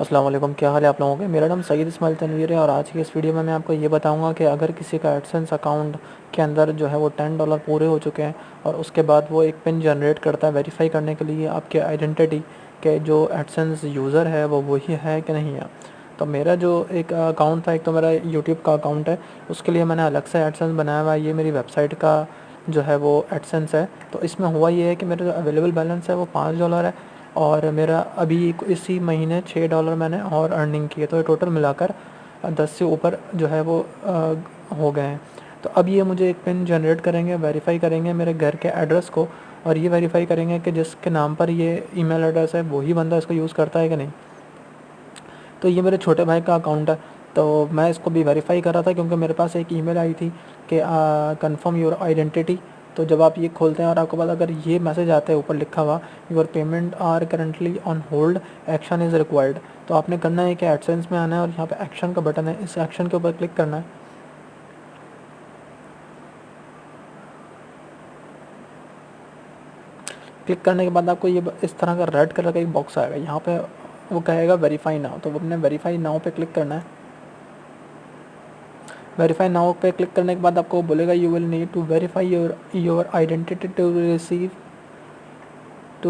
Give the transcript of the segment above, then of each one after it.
अस्सलाम वालेकुम, क्या हाल है आप लोगों के। मेरा नाम सईद इस्माइल तनवीर है और आज की इस वीडियो में मैं आपको ये बताऊंगा कि अगर किसी का एडसेंस अकाउंट के अंदर जो है वो $10 पूरे हो चुके हैं और उसके बाद वो एक पिन जनरेट करता है वेरीफाई करने के लिए आपके आइडेंटिटी के जो एडसेंस यूज़र है वो वही है कि नहीं है। तो मेरा जो एक अकाउंट था, एक तो मेरा यूट्यूब का अकाउंट है, उसके लिए मैंने अलग से एडसेंस बनाया हुआ है। ये मेरी वेबसाइट का जो है वो एडसेंस है। तो इसमें हुआ ये है कि मेरा जो अवेलेबल बैलेंस है वो $5 है और मेरा अभी इसी महीने $6 मैंने और अर्निंग की है, तो ये टोटल मिलाकर 10 से ऊपर जो है वो हो गए हैं। तो अब ये मुझे एक पिन जनरेट करेंगे, वेरीफाई करेंगे मेरे घर के एड्रेस को और ये वेरीफाई करेंगे कि जिसके नाम पर ये ईमेल एड्रेस है वही बंदा इसको यूज़ करता है कि नहीं। तो ये मेरे छोटे भाई का अकाउंट है, तो मैं इसको भी वेरीफाई कर रहा था क्योंकि मेरे पास एक ईमेल आई थी कि कंफर्म योर आइडेंटिटी। तो जब आप ये खोलते हैं और आपके पास अगर ये मैसेज आता है ऊपर लिखा हुआ your payment are currently on hold, action is required, तो आपने करना है कि एडसेंस में आना है और यहाँ पे एक्शन का बटन है, इस एक्शन के ऊपर क्लिक करना है। क्लिक करने के बाद आपको ये इस तरह का रेड कलर का एक बॉक्स आएगा, यहाँ पे वो कहेगा वेरीफाई नाउ, तो अपने वेरीफाई नाउ पे क्लिक करना है। वेरीफाई नाउ पे क्लिक करने के बाद आपको बोलेगा you will need to verify your identity to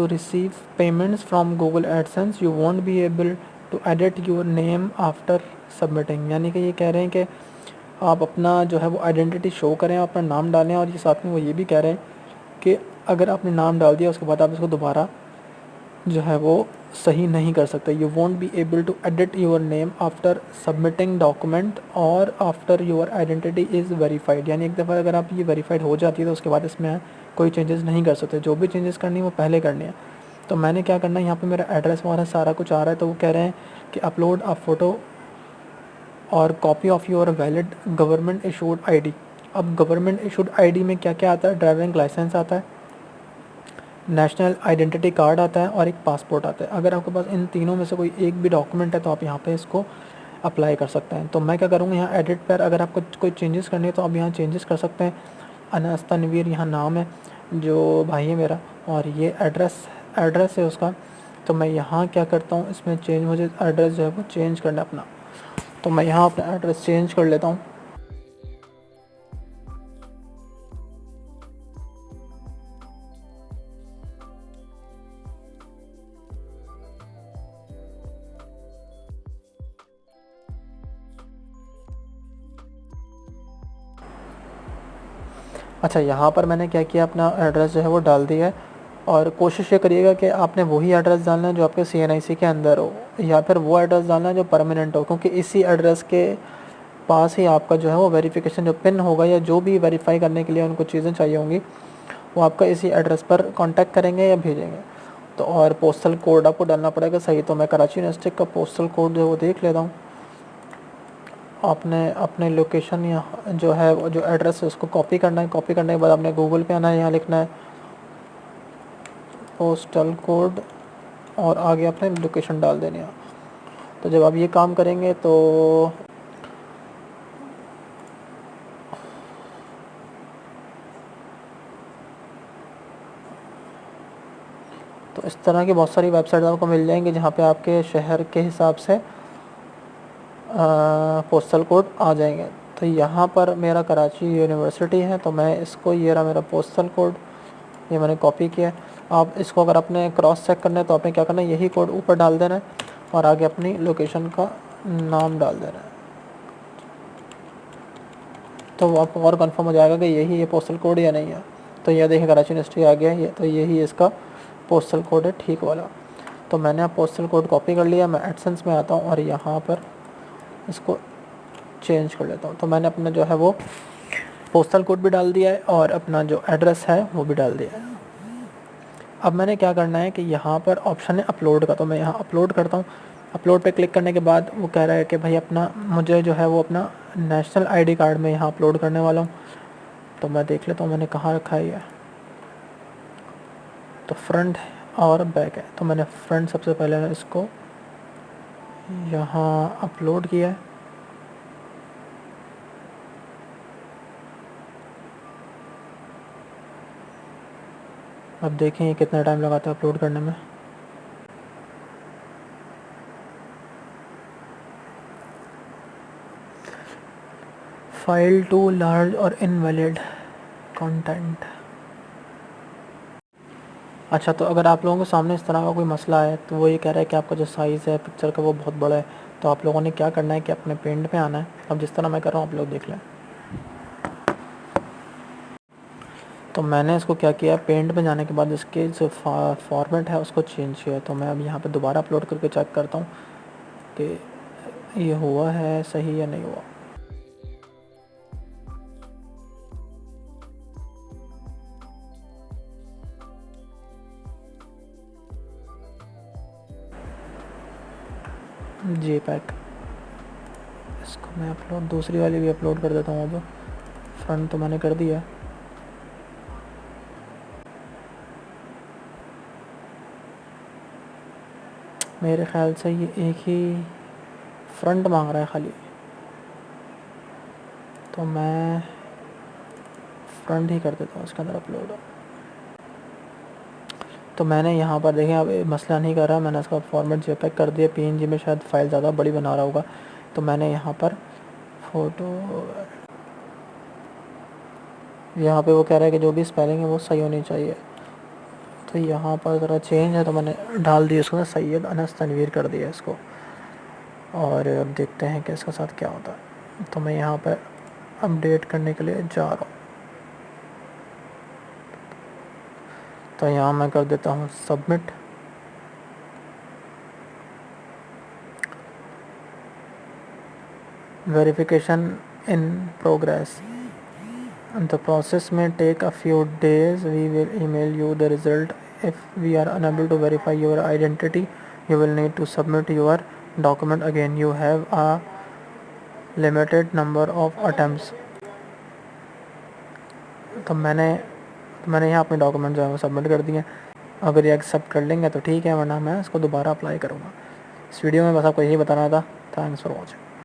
receive payments from Google AdSense, you won't be able to edit your name after submitting. यानी कि ये कह रहे हैं कि आप अपना जो है वो आइडेंटिटी शो करें, अपना नाम डालें और ये साथ में वो ये भी कह रहे हैं कि अगर आपने नाम डाल दिया उसके बाद आप इसको दोबारा जो है वो सही नहीं कर सकते। You won't be able to edit your name after submitting document और after your identity is verified. यानी एक दफ़ा अगर आप ये वेरीफाइड हो जाती है तो उसके बाद इसमें कोई चेंजेस नहीं कर सकते, जो भी चेंजेस करनी है वो पहले करनी है। तो मैंने क्या करना है, यहाँ पे मेरा एड्रेस वगैरह सारा कुछ आ रहा है, तो वो कह रहे हैं कि अपलोड अ फ़ोटो और copy of your valid government issued ID. अब गवर्नमेंट इशूड आईडी में क्या क्या आता है, ड्राइविंग लाइसेंस आता है, नेशनल आइडेंटिटी कार्ड आता है और एक पासपोर्ट आता है। अगर आपके पास इन तीनों में से कोई एक भी डॉक्यूमेंट है तो आप यहाँ पे इसको अप्लाई कर सकते हैं। तो मैं क्या करूँगा, यहाँ एडिट पर अगर आपको कोई चेंजेस करनी है तो आप यहाँ चेंजेस कर सकते हैं। अनस तनवीर यहाँ नाम है जो भाई है मेरा, और ये एड्रेस है उसका। तो मैं यहाँ क्या करता हूँ, इसमें चेंज, मुझे एड्रेस जो है वो चेंज करना है अपना, तो मैं यहाँ अपना एड्रेस चेंज कर लेता हूँ। अच्छा, यहाँ पर मैंने क्या किया, अपना एड्रेस जो है वो डाल दिया है और कोशिश ये करिएगा कि आपने वही एड्रेस डालना है जो आपके CNIC के अंदर हो, या फिर वो एड्रेस डालना है जो परमानेंट हो, क्योंकि इसी एड्रेस के पास ही आपका जो है वो वेरिफिकेशन जो पिन होगा या जो भी वेरीफाई करने के लिए उनको चीज़ें चाहिए होंगी वो आपका इसी एड्रेस पर कांटेक्ट करेंगे या भेजेंगे। तो और पोस्टल कोड आपको डालना पड़ेगा सही। तो मैं कराची यूनिवर्सिटी का पोस्टल कोड जो है वो देख लेता हूँ। आपने अपने लोकेशन या जो है वो जो एड्रेस है उसको कॉपी करना है। कॉपी करने के बाद आपने गूगल पे आना है, यहाँ लिखना है पोस्टल कोड और आगे अपने लोकेशन डाल देनी है। तो जब आप ये काम करेंगे तो इस तरह की बहुत सारी वेबसाइट आपको मिल जाएंगी जहाँ पे आपके शहर के हिसाब से पोस्टल कोड आ जाएंगे। तो यहाँ पर मेरा कराची यूनिवर्सिटी है, तो मैं इसको, ये रहा मेरा पोस्टल कोड, ये मैंने कॉपी किया है। आप इसको अगर आपने क्रॉस चेक करना है तो आपने क्या करना है, यही कोड ऊपर डाल देना है और आगे अपनी लोकेशन का नाम डाल देना है। तो वो आपको और कंफर्म हो जाएगा कि यही ये पोस्टल कोड या नहीं है। तो ये देखिए कराची यूनिवर्सिटी आ गया ये, तो यही इसका पोस्टल कोड है ठीक वाला। तो मैंने अब पोस्टल कोड कॉपी कर लिया। मैं एडसेंस में आता हूँ और यहाँ पर इसको चेंज कर लेता हूँ। तो मैंने अपना जो है वो पोस्टल कोड भी डाल दिया है और अपना जो एड्रेस है वो भी डाल दिया है। अब मैंने क्या करना है कि यहाँ पर ऑप्शन है अपलोड का, तो मैं यहाँ अपलोड करता हूँ। अपलोड पे क्लिक करने के बाद वो कह रहा है कि भाई अपना, मुझे जो है वो अपना नेशनल आईडी कार्ड में यहाँ अपलोड करने वाला हूँ। तो मैं देख लेता हूँ मैंने कहाँ रखा है ये। तो फ्रंट और बैक है, तो मैंने फ्रंट सबसे पहले इसको यहाँ अपलोड किया है। अब देखें ये कितना टाइम लगाता है अपलोड करने में। फाइल टू लार्ज और इनवैलिड कंटेंट। अच्छा, तो अगर आप लोगों के सामने इस तरह का कोई मसला है तो वो ये कह रहा है कि आपका जो साइज़ है पिक्चर का वो बहुत बड़ा है, तो आप लोगों ने क्या करना है कि अपने पेंट पे आना है। अब जिस तरह मैं कर रहा हूँ आप लोग देख लें। तो मैंने इसको क्या किया, पेंट में जाने के बाद इसके जो फॉर्मेट है उसको चेंज किया। तो मैं अब यहाँ पे दोबारा अपलोड करके चेक करता हूँ कि ये हुआ है सही या नहीं हुआ। JPEG, इसको मैं अपलोड दूसरी वाली भी अपलोड कर देता हूँ। अब फ्रंट तो मैंने कर दिया। मेरे ख्याल से ये एक ही फ्रंट मांग रहा है खाली, तो मैं फ्रंट ही कर देता हूँ इसके अंदर अपलोड। तो मैंने यहाँ पर देखें अब मसला नहीं कर रहा, मैंने इसका फॉर्मेट JPEG कर दिया। PNG में शायद फ़ाइल ज़्यादा बड़ी बना रहा होगा, तो मैंने यहाँ पर फ़ोटो, यहाँ पे वो कह रहा है कि जो भी स्पेलिंग है वो सही होनी चाहिए। तो यहाँ पर ज़रा चेंज है, तो मैंने डाल दिया इसको, सैयद अनस तनवीर कर दिया इसको। और अब देखते हैं कि इसके साथ क्या होता है। तो मैं यहाँ पर अपडेट करने के लिए जा रहा हूँ। तो यहाँ मैं कर देता हूँ submit. Verification in progress, the process may take a few days. We will email you the result. If we are unable to verify your identity, you will need to submit your document again. You have a limited number of attempts. तो मैंने यहाँ अपने document जो है वो submit कर दिए। अगर ये एक्सेप्ट कर लेंगे तो ठीक है, वरना मैं इसको दोबारा अप्लाई करूँगा। इस वीडियो में बस आपको यही बताना था। Thanks for watching.